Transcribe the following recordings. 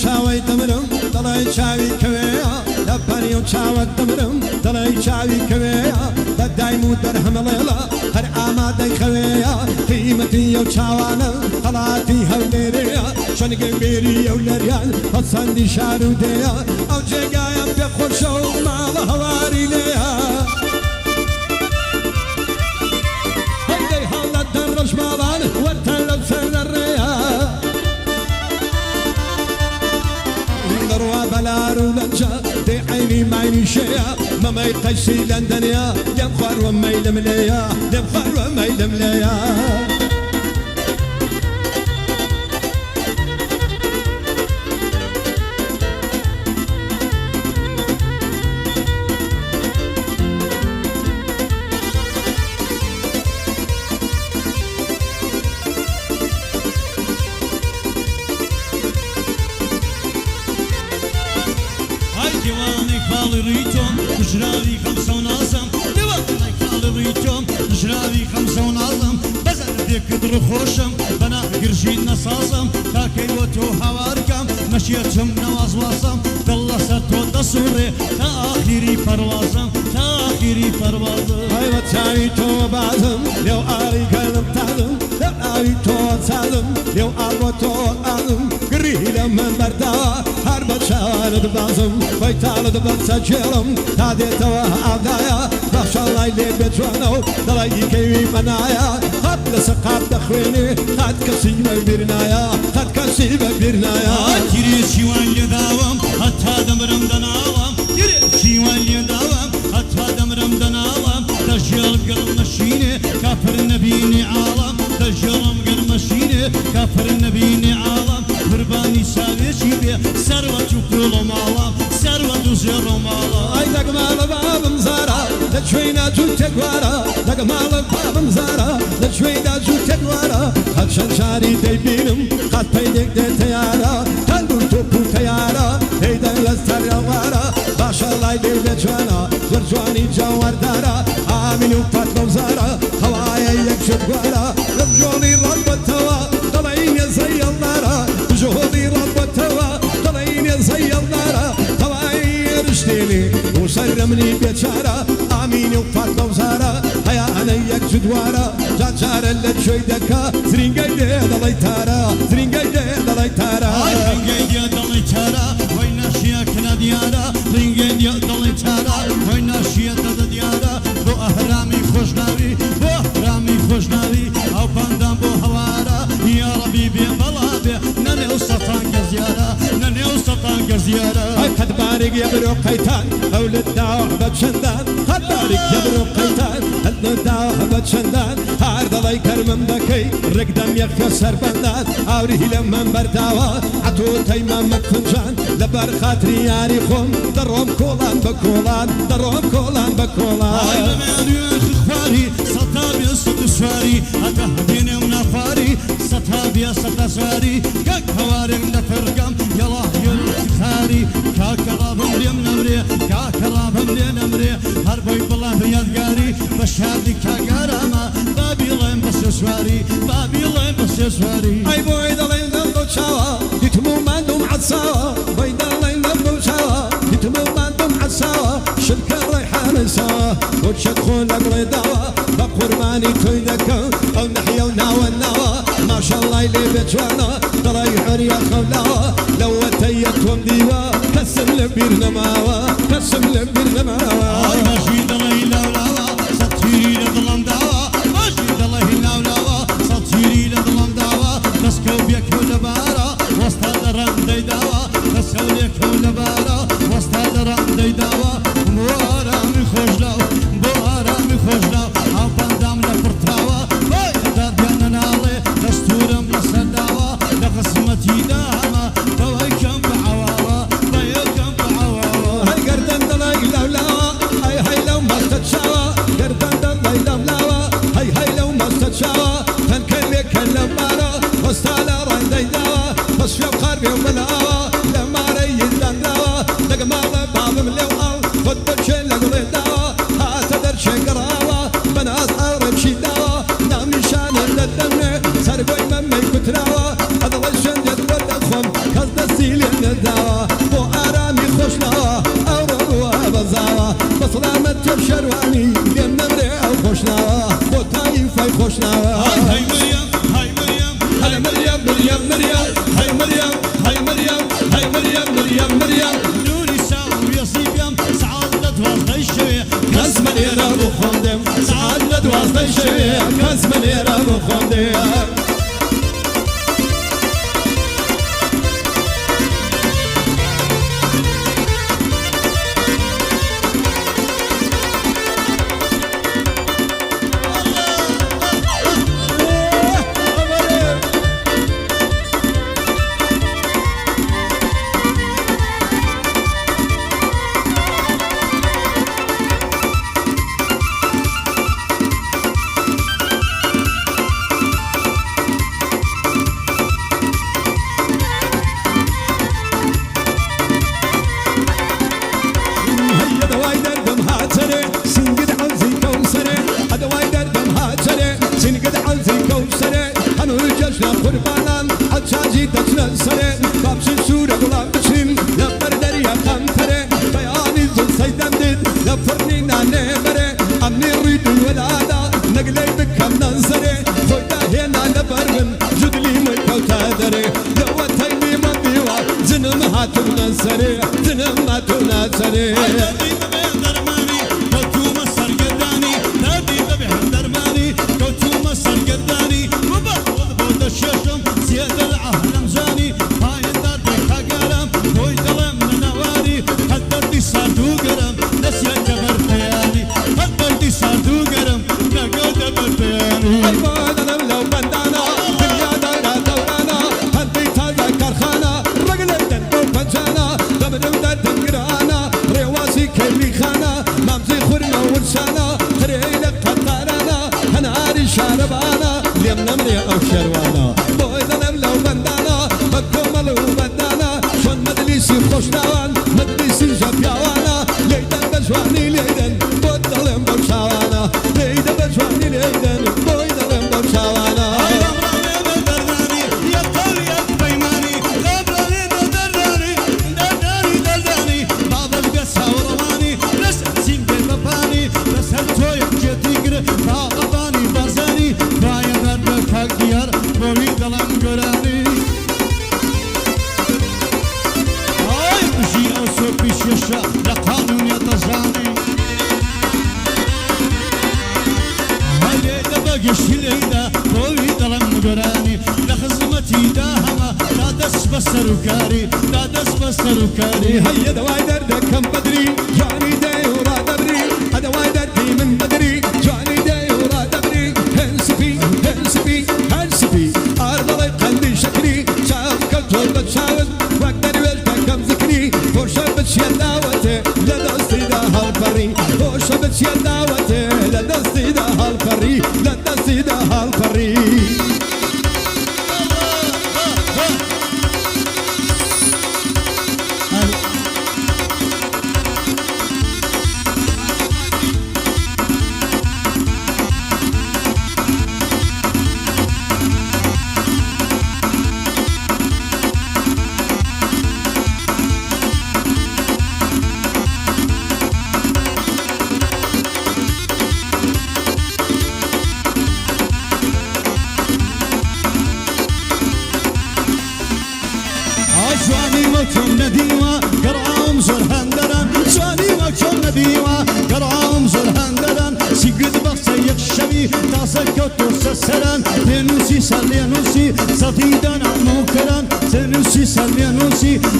چاوی دمرم دلای چاوی کویا لبانیو چاوت دمرم دلای چاوی کویا بدایمو در هملیلا هر آماده خویا قیمتیو چاوانا خلاتی هولریا شنگ بیری اولریان حسندی شارو دیا او جگایم به خوشو مال هواری لیا هیدی حالت در رشمالان ورتلب سردریا دروا بلارو لنجا دي عيني مايني شيا ما يقشي لندنيا دم خار وما يلمليا دم خار وما يلمليا جراوي خمسة ونازم دواء خالي ريتهم جراوي خمسة ونازم بزر ديك در خوشم بنا قرشين نصاصم تاكي وتو حواركم مشيتهم نواز واسم دل ستو تصوري تاخيري پروازم تاخيري پروازم هاي وتاي تو بعزم لو آري كلم تعلم لو آري تو تعلم لو آرو تو أعلم قريلا من بردا هرب شارد بعزم ويتالد بسجلم تادي توا عبدايا ما شاء الله اللي بتوانو دلاي كيوي منايا قبل سقاب دخويني قد كسيبة برنايا قد كسيبة برنايا تيري شيوان يداوم حتى دمرم دناوم تيري شيوان يداوم حتى دمرم دناوم تجيل قلب مشيني كافر نبيني عالم تجيل قلب مشيني كافر نبيني عالم قرباني ساويشي بيه سروة وكل مالا سروة وزير مالا اي دقمال باب مزارا لجوينا جو تقوارا دقمال باب مزارا لجوينا جو تقوارا قد شنشاري ديبينم قد بيدك دي تيارا تنبو توبو تيارا هيدا لستر يوارا باشا الله يدير بجوانا زرجواني جوار دارا آمين وفاتنا وزارا خوايا يكشف وارا رجوني رب التوا طلعين زي النارا جهودي رب التوا طلعين زي النارا خوايا رشتيني وسرمني بيتشارا آمين وفاتنا وزارا هيا أنا يكشف وارا جاجارا لتشوي دكا زرينجاي دي دلي تارا زرينجاي دي دلي تارا زرينجاي دي دلي تارا وين أشياء كنا ديارا زرينجاي دي دلي تارا وين أشياء ديارا بو أهرامي خوشناوي بو أهرامي خوشناوي أو باندام بو هوارا يا ربي بي بلابي نني وسطان كزيارا نني وسطان كزيارا هاي قد بارق يبرو قيتان أولد داوه بتشندان قد بارق يبرو قيتان أولد داوه بتشندان هارد الله يكرمم دكي رقدم يخفى سربندان أوريه لمن برداوه عطو تيمم مكفنجان لبر خاطري ياري خوم دروم كولان بكولان دروم كولان بكولان هاي لمن يخ خواري سطابي سط سواري أتهديني ونفاري سطابي سط سواري كاك هوارم نفرقم يلا يلتخاري كاك رابم لي منمري كاك رابم لي نمري هربوي بالله يذقاري بشهادي كاقارما بابي لين بس سواري بابي لين بس سواري أي بوي دلين دمو شاوا يتمو مندوم عالساوا بوي دلين دمو شاوا يتمو مندوم عالساوا شلك الريحان سوا وتشدخون لقلي دوا بقرباني تويدكا أو نحيا وناوى النوا ما شاء الله اللي بجوانا ضري حريا خولاوا لو تيتهم ديوا كسم لبيرنا ماوا كسم لبيرنا ماوا أي ماشي دلي لاولاوا سطيري لظلم داوا ماشي دلي لاولاوا سطيري لظلم داوا تسكو بيك ولبارا وسط درم دي داوا تسكو بيك ولبارا وسط درم دي داوا موارا من خوشلاو بوارا من خوشلاو أو باندام لفرتاوا باي دار بيانا نالي دستورم لسداوا لقسمتي داما باي كم بعواوا باي كم بعواوا هاي قردن دلي لاولاوا هاي لو ما تتشاوا قردن دلي لاولاوا هاي لو ما تتشاوا تنكلي كلم بارا وستالا راندي داوا بس في قربي وملاوا لما ريد داوا لقما باب مليو خد بجل خوشناوە هاي مريم هاي مريم هاي مريم مريم مريم هاي مريم هاي مريم هاي مريم مريم مريم نوري ساو يصيبيم سعادة واسطة الشوية کەس منێرە بخۆندم سعات لە دوازدەی شەوێ کەس منێرە بخۆندم هيا دواي دردك كم بدري جاني داي ورا دبري دواي دردي من بدري جاني داي ورا دبري هنسفي هنسفي هنسفي أرضي قلبي شكري شاف كالجول بتشاور وقدر ولتك كم ذكري فرشة بتشيل دعوتي لدستي ده هالفري فرشة بتشيل دعوتي لدستي ده هالفري لدستي ده هالفري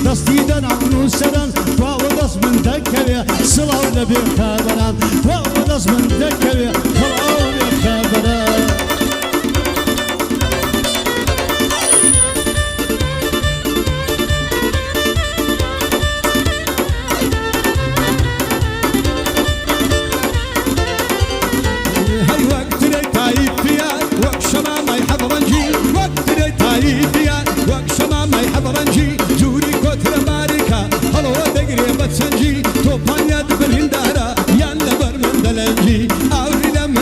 دستيدن عنو سرن وعودس من دكري سلاو نبي خبران وعودس من دكري سلاو نبي خبران هاي وقت لي تايب فيها وقت شما ما يحضرنجي وقت لي تايب فيها وقت شما ما يحضرنجي جوري كتر باركة هلو دقري بتسنجي توبان يد بالهندارة يان لبر من دلنجي أوري لم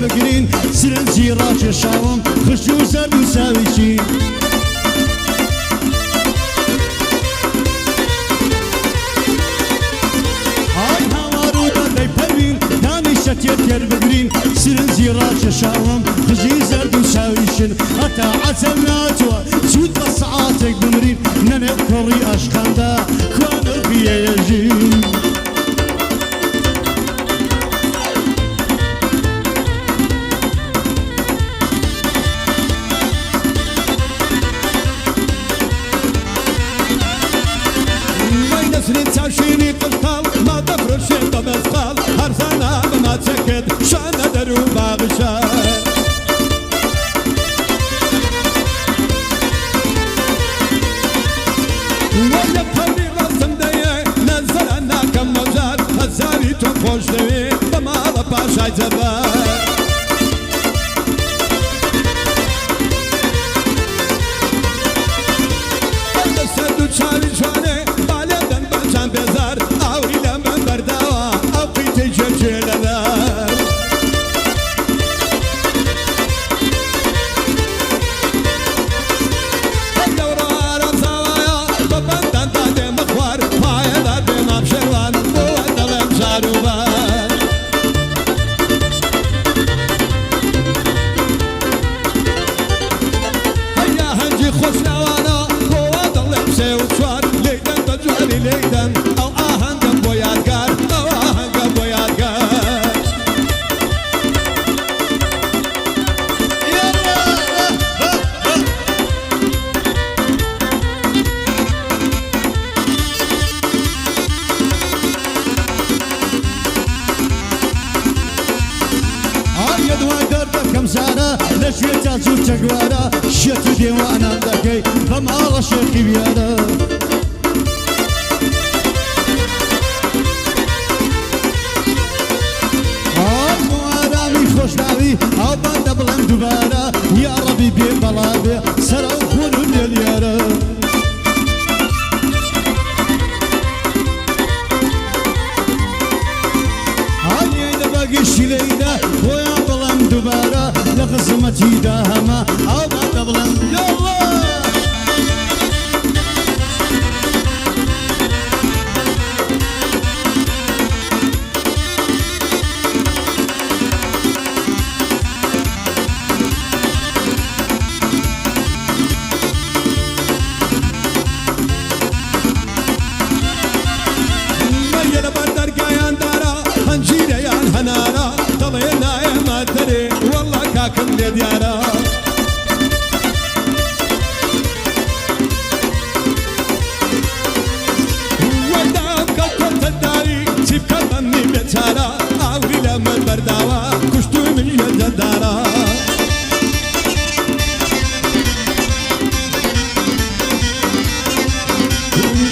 بگرین سرنجی ڕاج شاوم خوش و زەرد و ساویچین تێر بگرین سرنجی ڕاکێشاوم خزی زەرد و چاویشن هەتا عەجەم ناتوە زوود بە سەعاتێک بمرین نەنێ کۆڕی ئاشقاندا کوانەڵبیە ێژین وای نەسرین چاوشینی قشقاڵ ما دەفرۆشێن بە مەزقاڵ هەرزانە بەماچەکەت شانە دەر و باغشە وای لە قەوری ڕاستم دەیە نەزەرە ناکەم مەوجار هەزاری تۆ خۆش دەوێ بە ماڵە پاشای جەبار سەرد و چاوی جوانێ بالێ دەن بەجان بێزار ئاوری لە من بەرداوە ئەو قیتەی جێجێ لەلار لەوڕۆ ئارەمزاوایە بە بەندەندا دێمە خوار پایەدا بێمام شێوان بۆوە دەڵێم جار و بار هەیا هەنجی خۆشناوانە سێ و چوار لێدەن بە جواری لێدەن ئەو ئاهەنگەم بۆ یادگار ئەو ئاهەنگەم بۆ یادگار ئایا دوای دەردەکەم زارە لە شوێ جاجوور چەگوارە شێت و دێوانان دەکەی بە ماڵە شێخی بیارە ئارامی خۆشناوی ئەو بەندە بڵێم دووبارە یا ڕەبی بێ بەڵا بێ سەرە و خۆن و لێلیارە هەڵێدە بەگشتی لێیدا خۆیان بڵێم دووبارە لە قسمەتیدا هەمە ئەو بەندە بڵێم یاڵڵا هەنارە دەڵێ نایەمە دەرێ وەڵڵا کاکەم لێ دیارە وەدام کە کۆتە داری چی بکەم ئەمنی بێچارە ئاوری لە من بەرداوە کوشت و من لە جەندارە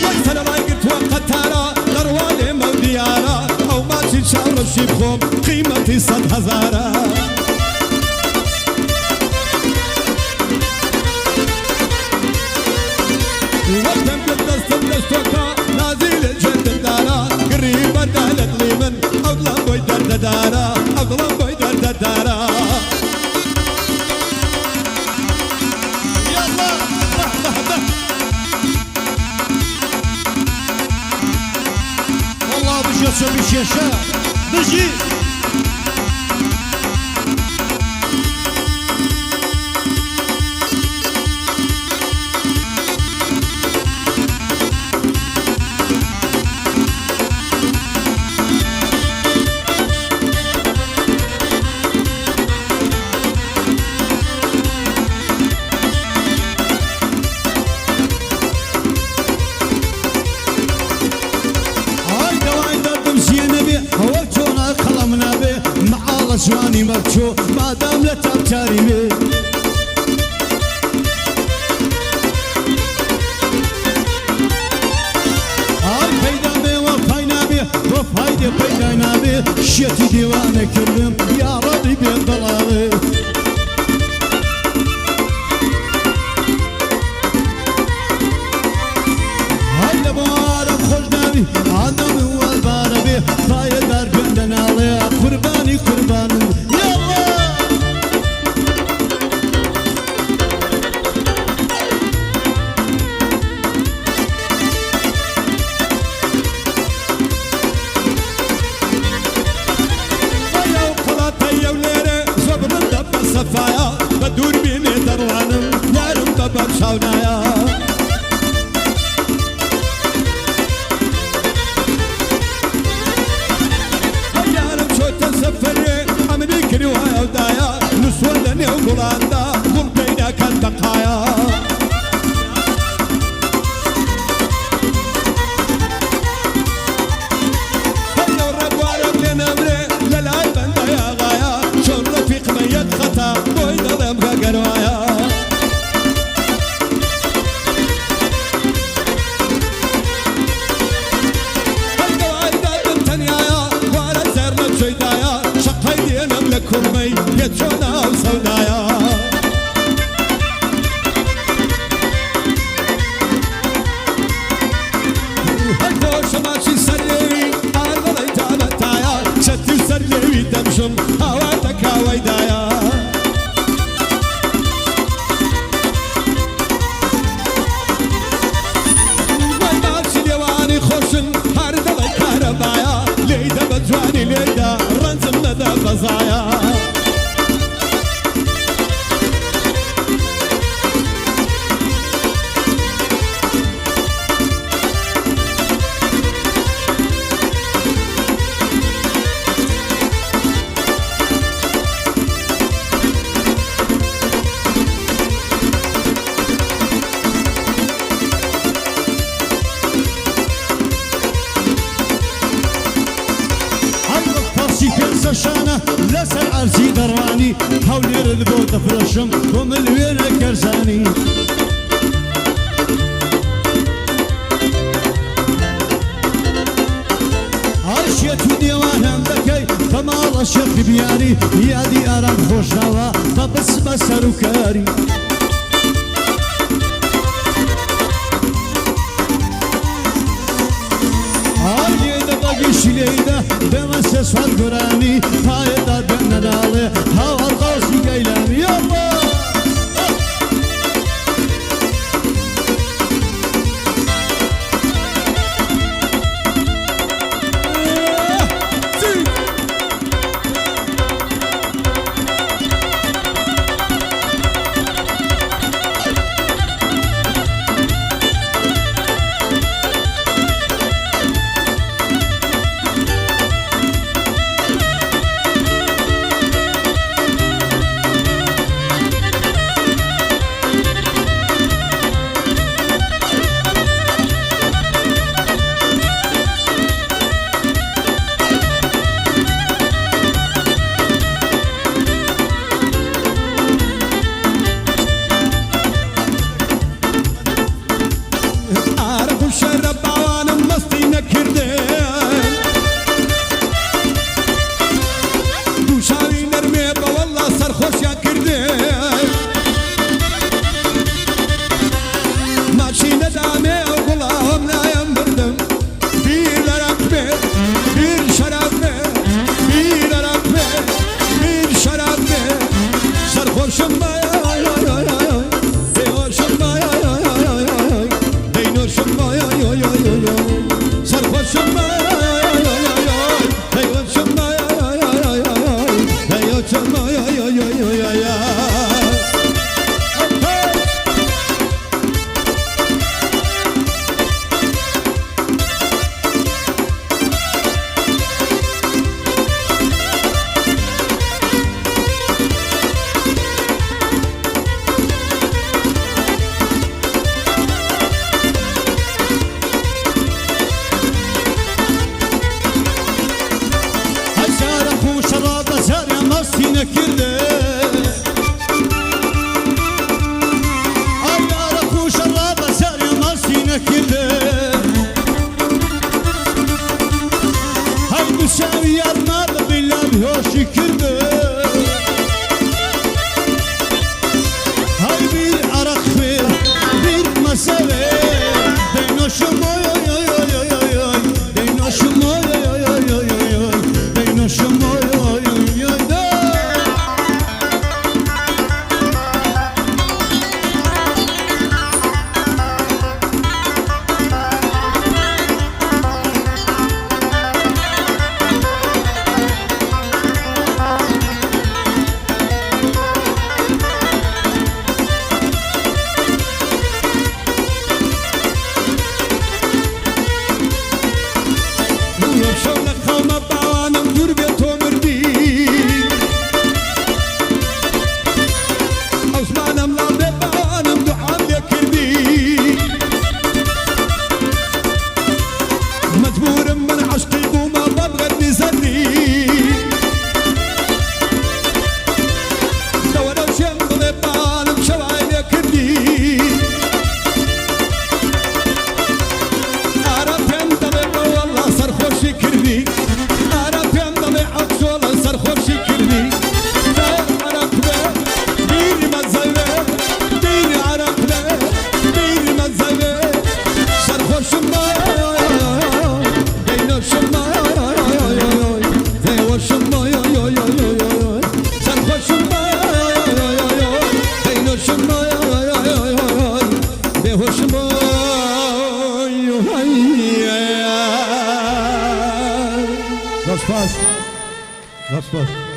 وەک سەرەڕای گرتووە قەتارە دەڕوا لێمە و دیارە ئەو ماچی چاڕەشی بخۆم قیمەتی سەد هەزارە وەکتم کرد دەستم دەستۆکە نازی لە جێندەدارە گڕی بەردا لە دڵی من ئەو دڵم بۆی دەردەدارە ئەو دڵم بۆی دەردەدارە وەڵڵا بژێ چۆ بشێشە بژی جوانی مەرچۆ مادام لە تاپچاری وێ ئای پەیدا بێ وە پای نابێ وە پایدێ پەیدای نابێ شێتی دیوانە کردم یا ڕەبی بێ بەڵاوێ های لە بۆوارم خۆش ناوی ئادەمی وەبارە بێ پایەدار گوێندە ناڵێ قوربانی قوربانم یاڵڵا دفرشم ومن وين كرزاني عاشيت وديوانم دكي فمال الشيخ بياني يادي أرام خوشنوا فبس بسر وكاري Şileyde demezse sar görəni Payda dönədalı Havar qalsı qeyləmi Yallah Raz pas.